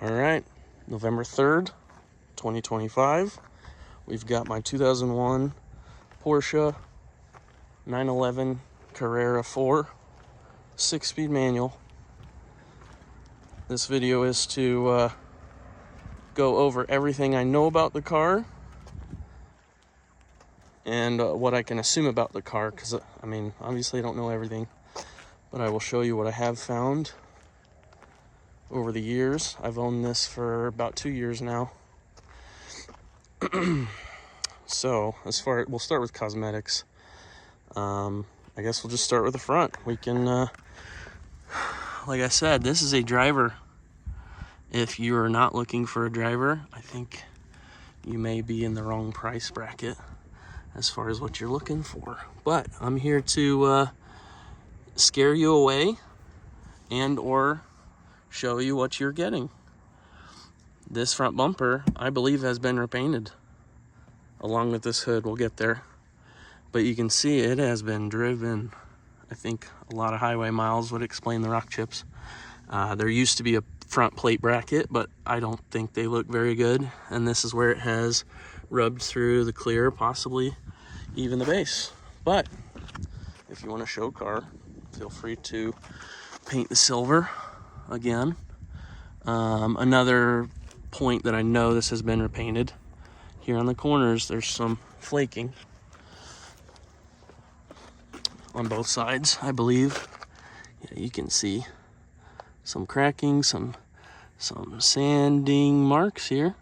All right, November 3rd, 2025. We've got my 2001 Porsche 911 Carrera 4 6-speed manual. This video is to go over everything I know about the car and what I can assume about the car, because I mean, obviously I don't know everything, but I will show you what I have found over the years. I've owned this for about 2 years now. So we'll start with cosmetics. I guess we'll just start with the front. We can, like I said, this is a driver. If you are not looking for a driver, I think you may be in the wrong price bracket as far as what you're looking for. But I'm here to scare you away and or show you what you're getting. This front bumper, I believe, has been repainted along with this hood. We'll get there, but you can see it has been driven. I think a lot of highway miles would explain the rock chips. There used to be a front plate bracket, but I don't think they look very good, and this is where it has rubbed through the clear, possibly even the base. But if you want to show car, feel free to paint the silver again. Another point that I know this has been repainted, here on the corners there's some flaking on both sides, I believe. Yeah, you can see some cracking, some sanding marks here,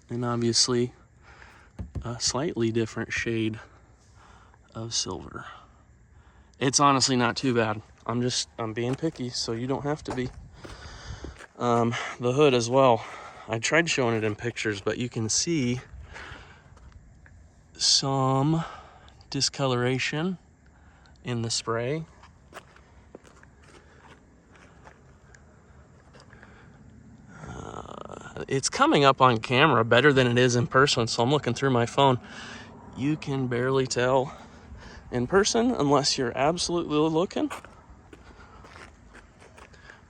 and obviously a slightly different shade of silver. It's honestly not too bad. I'm being picky, so you don't have to be. The hood as well. I tried showing it in pictures, but you can see some discoloration in the spray. It's coming up on camera better than it is in person, so I'm looking through my phone. You can barely tell in person unless you're absolutely looking.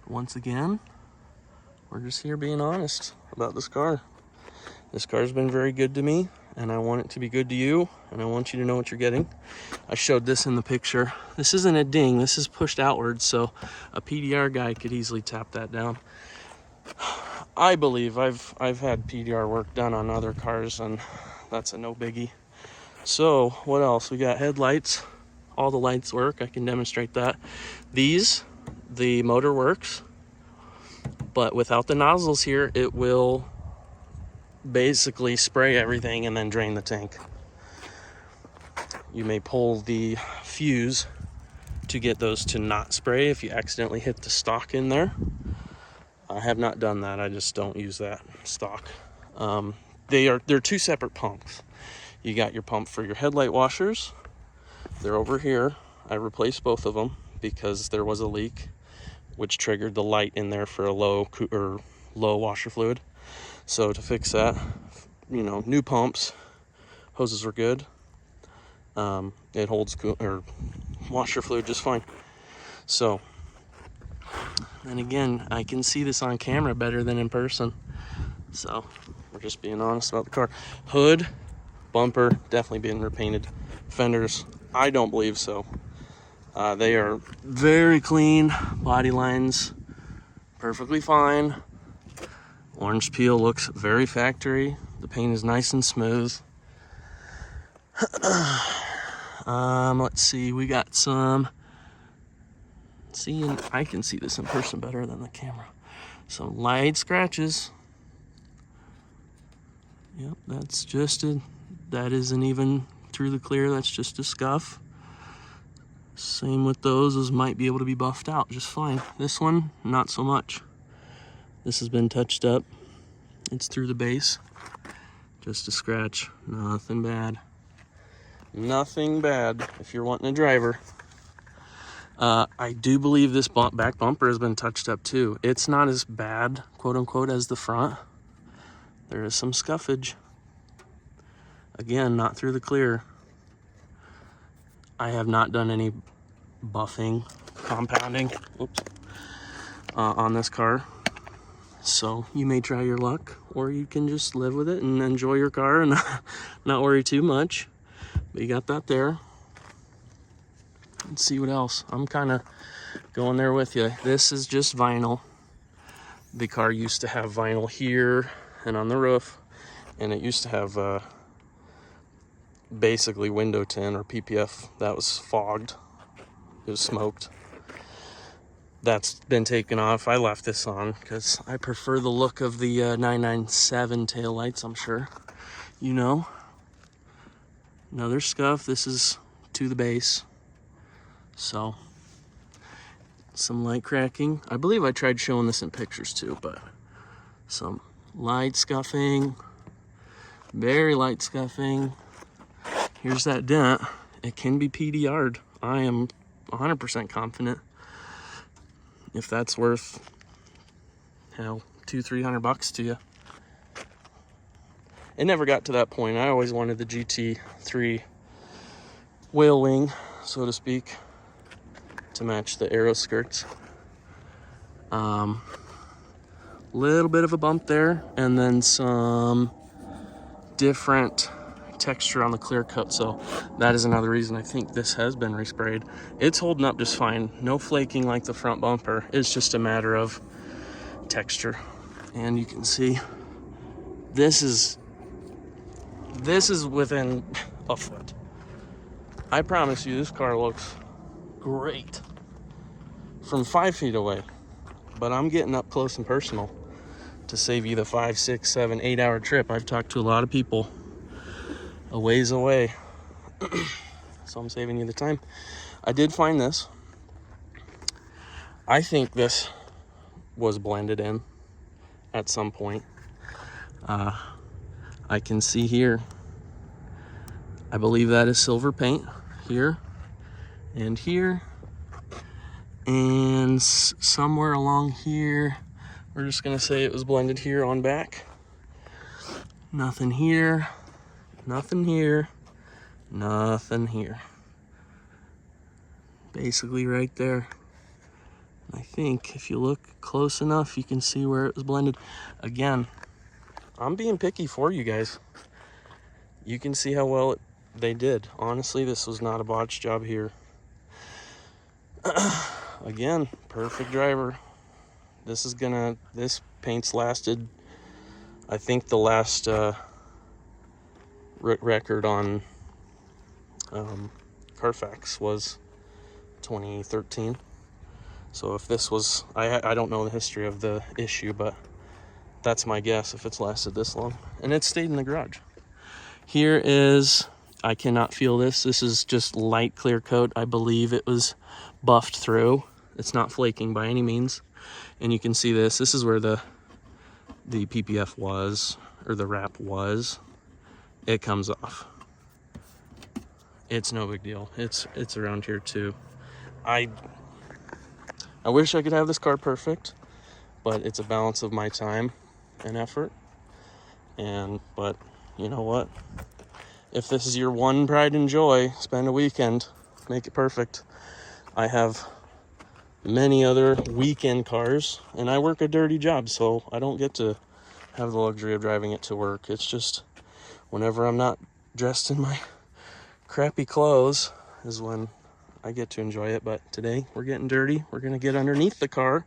Once again, we're just here being honest about this car. This car's been very good to me, and I want it to be good to you, and I want you to know what you're getting. I showed this in the picture. This isn't a ding, this is pushed outward, so a PDR guy could easily tap that down. I believe I've had PDR work done on other cars, and that's a no biggie. So what else? We got headlights. All the lights work. I can demonstrate that. The motor works, but without the nozzles here, it will basically spray everything and then drain the tank. You may pull the fuse to get those to not spray if you accidentally hit the stock in there. I have not done that. I just don't use that stock. They're two separate pumps. You got your pump for your headlight washers. They're over here. I replaced both of them because there was a leak, which triggered the light in there for a low washer fluid. So to fix that, new pumps, hoses are good. It holds washer fluid just fine. So, and again, I can see this on camera better than in person. So we're just being honest about the car. Hood, bumper, definitely being repainted. Fenders, I don't believe so. They are very clean. Body lines, perfectly fine. Orange peel looks very factory. The paint is nice and smooth. Let's see, we got some, and I can see this in person better than the camera. Some light scratches. Yep, that isn't even through the clear, that's just a scuff. Same with those might be able to be buffed out just fine. This one, not so much. This has been touched up. It's through the base. Just a scratch, nothing bad. Nothing bad if you're wanting a driver. I do believe this back bumper has been touched up too. It's not as bad, quote unquote, as the front. There is some scuffage. Again, not through the clear. I have not done any buffing, compounding, on this car. So you may try your luck, or you can just live with it and enjoy your car and not worry too much. But you got that there. Let's see what else. I'm kind of going there with you. This is just vinyl. The car used to have vinyl here and on the roof, and it used to have basically window tint or PPF that was fogged. It was smoked. That's been taken off. I left this on because I prefer the look of the 997 taillights, I'm sure. You know. Another scuff. This is to the base. So, some light cracking. I believe I tried showing this in pictures too, but some light scuffing. Very light scuffing. Here's that dent. It can be PDR'd. I am 100% confident. If that's worth, hell, $200-300 to you. It never got to that point. I always wanted the GT3 whale wing, so to speak, to match the aero skirts. Little bit of a bump there, and then some different texture on the clear coat, so that is another reason I think this has been resprayed. It's holding up just fine. No flaking like the front bumper. It's just a matter of texture. And you can see this is within a foot. I promise you this car looks great from 5 feet away, but I'm getting up close and personal to save you the 5, 6, 7, 8 hour trip. I've talked to a lot of people a ways away, so I'm saving you the time. I did find this. I think this was blended in at some point. I can see here, I believe that is silver paint here and here, and somewhere along here, we're just gonna say it was blended here on back. Nothing here, nothing here, nothing here. Basically right there. I think if you look close enough, you can see where it was blended. Again, I'm being picky for you guys. You can see how well they did. Honestly, this was not a botched job here. Again, perfect driver. This paint's lasted, I think the last record on Carfax was 2013. So if this was, I don't know the history of the issue, but that's my guess if it's lasted this long. And it stayed in the garage. Here is, I cannot feel this. This is just light clear coat. I believe it was buffed through. It's not flaking by any means. And you can see this. This is where the PPF was, or the wrap was. It comes off. It's no big deal. It's around here too. I wish I could have this car perfect, but it's a balance of my time and effort. But you know what? If this is your one pride and joy, spend a weekend, make it perfect. I have many other weekend cars, and I work a dirty job, so I don't get to have the luxury of driving it to work. It's just whenever I'm not dressed in my crappy clothes is when I get to enjoy it. But today we're getting dirty. We're gonna get underneath the car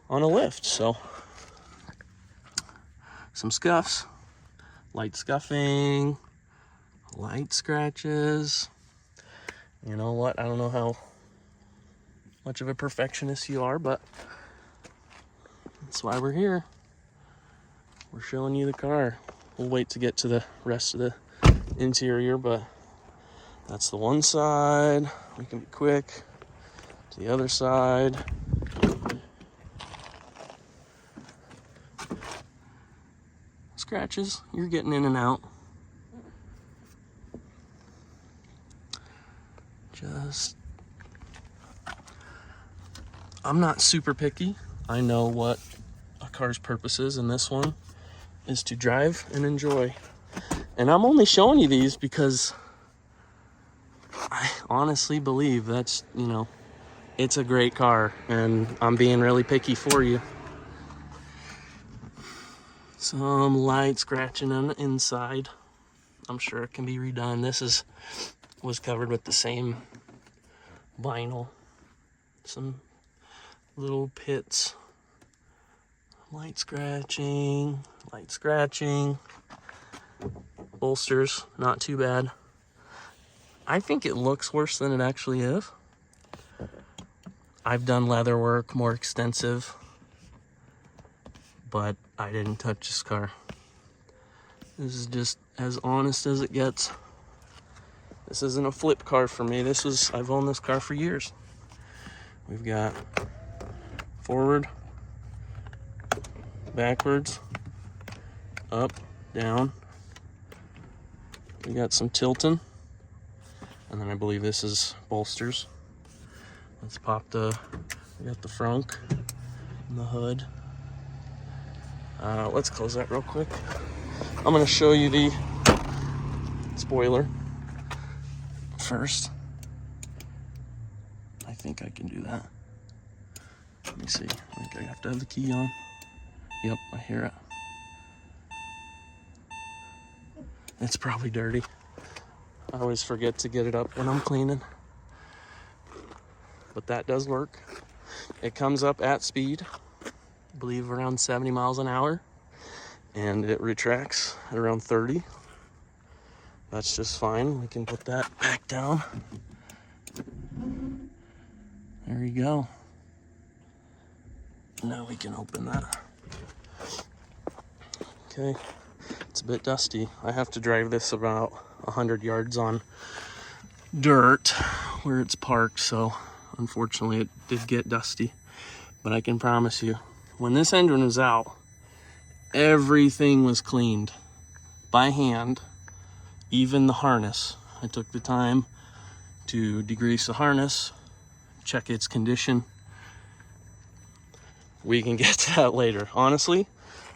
on a lift. So some scuffs, light scuffing, light scratches. You know what? I don't know how much of a perfectionist you are, but that's why we're here. We're showing you the car. We'll wait to get to the rest of the interior, but that's the one side. We can be quick. To the other side. Scratches, you're getting in and out. I'm not super picky. I know what a car's purpose is, and this one is to drive and enjoy. And I'm only showing you these because I honestly believe that's, it's a great car, and I'm being really picky for you. Some light scratching on the inside. I'm sure it can be redone. This was covered with the same vinyl. Some little pits. Light scratching. Bolsters, not too bad. I think it looks worse than it actually is. I've done leather work more extensive, but I didn't touch this car. This is just as honest as it gets. This isn't a flip car for me. I've owned this car for years. We've got forward, backwards, up, down. We got some tilting. And then I believe this is bolsters. Let's pop we got the frunk and the hood. Let's close that real quick. I'm gonna show you the spoiler first. I think I can do that. Let me see, I think I have to have the key on. Yep, I hear it. It's probably dirty. I always forget to get it up when I'm cleaning. But that does work. It comes up at speed, I believe around 70 miles an hour. And it retracts at around 30. That's just fine. We can put that back down. There you go. Now we can open that. Okay, it's a bit dusty. I have to drive this about 100 yards on dirt where it's parked, so unfortunately it did get dusty. But I can promise you, when this engine was out, everything was cleaned by hand, even the harness. I took the time to degrease the harness, check its condition. We can get to that later. Honestly,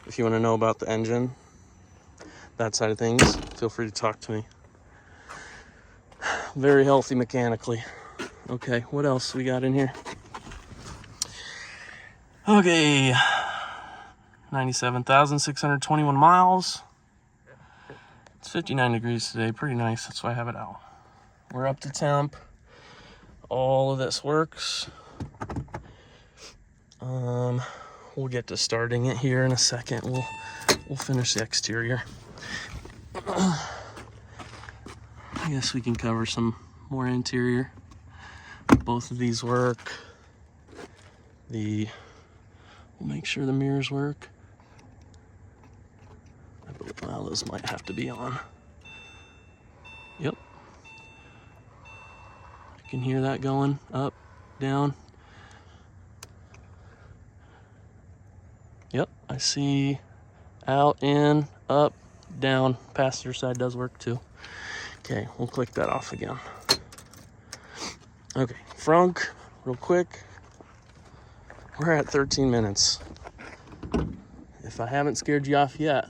if you want to know about the engine, that side of things, feel free to talk to me. Very healthy mechanically. Okay, what else we got in here? Okay, 97,621 miles. It's 59 degrees today, pretty nice, that's why I have it out. We're up to temp. All of this works. We'll get to starting it here in a second. We'll finish the exterior. I guess we can cover some more interior. Both of these work. We'll make sure the mirrors work. I believe, well, those might have to be on. Yep. I can hear that going up, down. Yep, I see out, in, up, down. Passenger side does work too. Okay, we'll click that off again. Okay, frunk, real quick. We're at 13 minutes. If I haven't scared you off yet,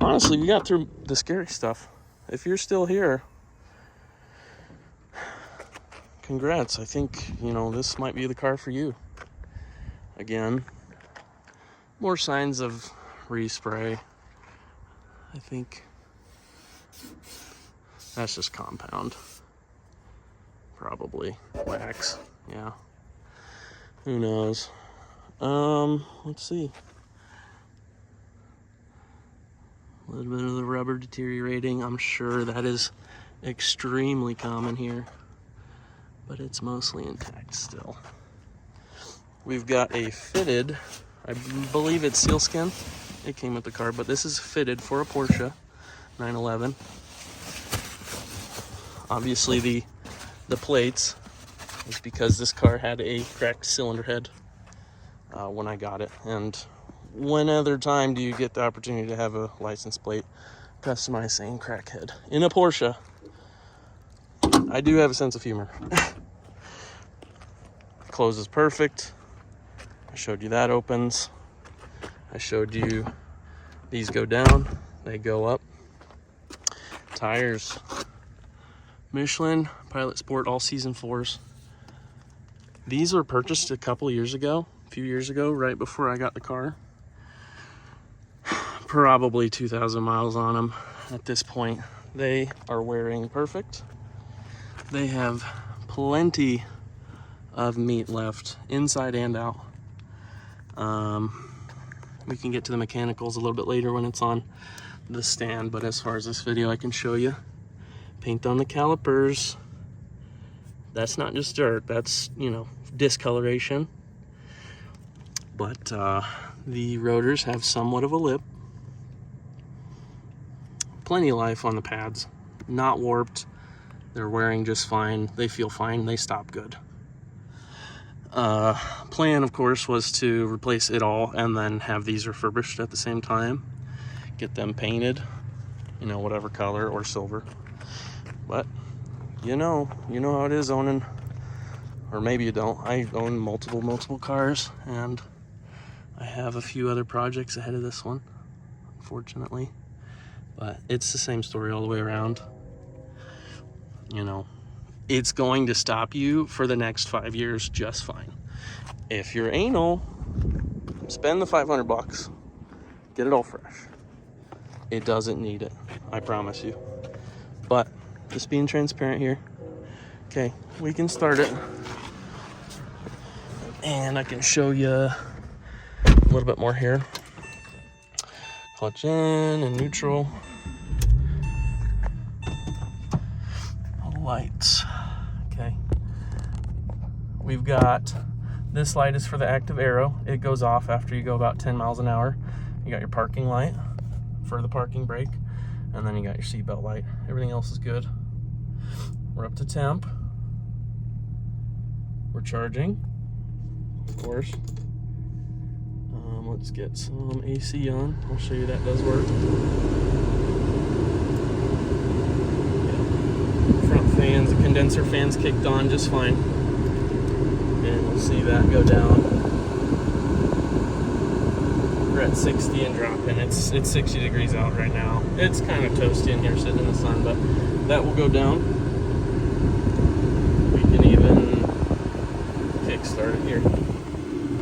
honestly, we got through the scary stuff. If you're still here, congrats. I think, this might be the car for you. Again, more signs of respray. I think that's just compound. Probably wax. Yeah. Who knows? Let's see. A little bit of the rubber deteriorating. I'm sure that is extremely common here, but it's mostly intact still. We've got a fitted, I believe it's sealskin. It came with the car, but this is fitted for a Porsche 911. Obviously the plates is because this car had a cracked cylinder head when I got it. And when other time do you get the opportunity to have a license plate customized saying crackhead in a Porsche? I do have a sense of humor. Closes perfect. I showed you that opens. I showed you these go down, they go up. Tires, Michelin Pilot Sport all season 4s. These were purchased a few years ago, right before I got the car. probably 2,000 miles on them at this point. They are wearing perfect. They have plenty of meat left, inside and out. We can get to the mechanicals a little bit later when it's on the stand, but as far as this video, I can show you. Paint on the calipers. That's not just dirt, that's, you know, discoloration. But the rotors have somewhat of a lip. Plenty of life on the pads, not warped. They're wearing just fine. They feel fine. They stop good. Plan, of course, was to replace it all and then have these refurbished at the same time. Get them painted, you know, whatever color or silver. But you know how it is owning, or maybe you don't. I own multiple cars, and I have a few other projects ahead of this one, unfortunately. But it's the same story all the way around. You know, it's going to stop you for the next 5 years just fine. If you're anal, spend the $500. Get it all fresh. It doesn't need it, I promise you. But just being transparent here. Okay, we can start it. And I can show you a little bit more here. Clutch in and neutral. Lights. Okay. We've got, this light is for the active arrow. It goes off after you go about 10 miles an hour. You got your parking light for the parking brake, and then you got your seatbelt light. Everything else is good. We're up to temp. We're charging, of course. Let's get some AC on. I'll show you that does work. Fans, the condenser fans kicked on just fine, and we'll see that go down. We're at 60 and dropping. It's 60 degrees out right now. It's kind of toasty in here sitting in the sun, but that will go down. We can even kickstart it here.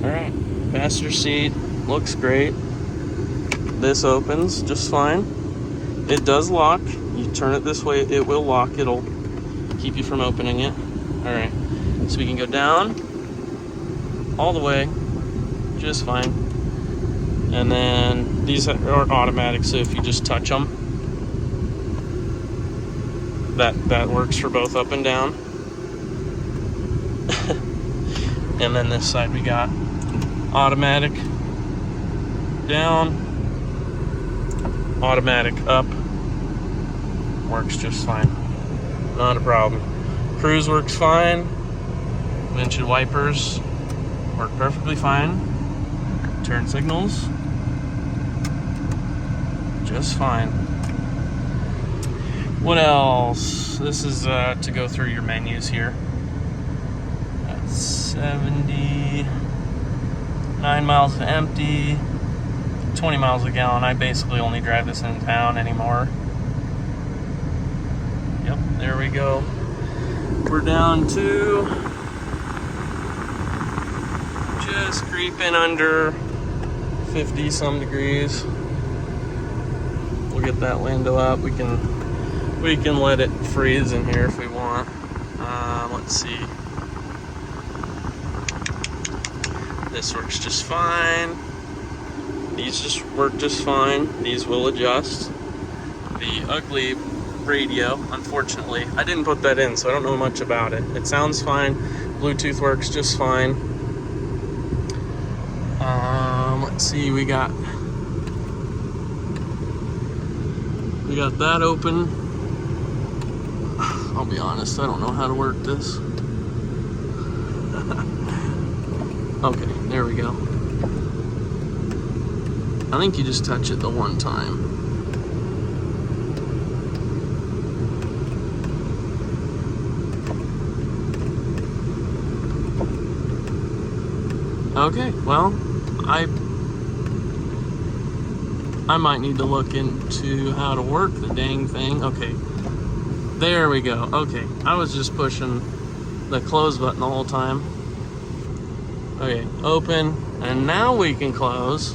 All right, passenger seat looks great. This opens just fine. It does lock. You turn it this way, it will lock. It'll keep you from opening it. All right, so we can go down all the way just fine, and then these are automatic, so if you just touch them, that works for both up and down. And then this side we got automatic down, automatic up. Works just fine. Not a problem. Cruise works fine. Windshield wipers work perfectly fine. Turn signals, just fine. What else? This is to go through your menus here. That's 79 miles to empty, 20 miles a gallon. I basically only drive this in town anymore. Yep, there we go. We're down to just creeping under 50 some degrees. We'll get that window up. We can let it freeze in here if we want. Let's see. This works just fine. These just work just fine. These will adjust. The ugly radio, unfortunately, I didn't put that in, so I don't know much about it. It sounds fine. Bluetooth works just fine. Let's see, we got that open. I'll be honest, I don't know how to work this. Okay, there we go. I think you just touch it the one time. Okay, well, I might need to look into how to work the dang thing. Okay, there we go. Okay, I was just pushing the close button the whole time. Okay, open, and now we can close.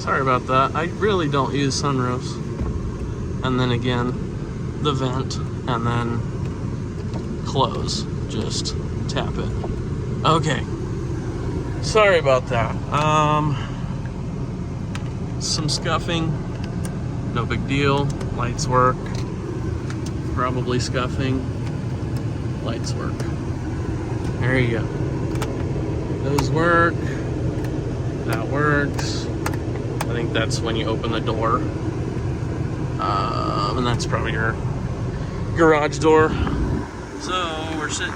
Sorry about that. I really don't use sunroofs. And then again, the vent, and then close. Just tap it. Okay. Sorry about that. Some scuffing. No big deal. Lights work. Probably scuffing. Lights work. There you go. Those work. That works. I think that's when you open the door. And that's probably your garage door. So we're sitting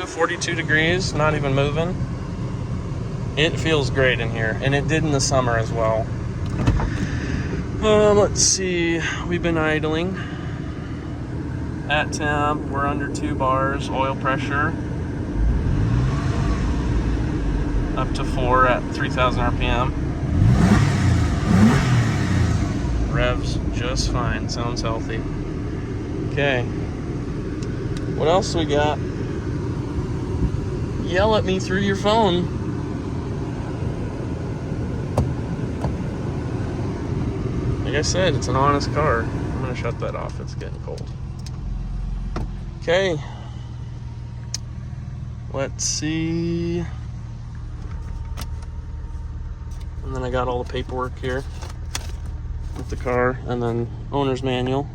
42 degrees, not even moving. It feels great in here, and it did in the summer as well. Let's see, we've been idling at temp. We're under 2 bars. Oil pressure up to 4 at 3,000 RPM. Revs just fine. Sounds healthy. Okay. What else we got? Yell at me through your phone. Like I said, it's an honest car. I'm gonna shut that off. It's getting cold. Okay. Let's see. And then I got all the paperwork here with the car, and then owner's manual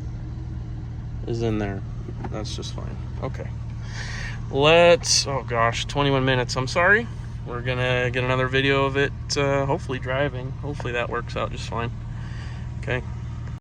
is in there. That's just fine. Okay. Oh gosh, 21 minutes. I'm sorry. We're gonna get another video of it, hopefully driving. Hopefully that works out just fine. Okay.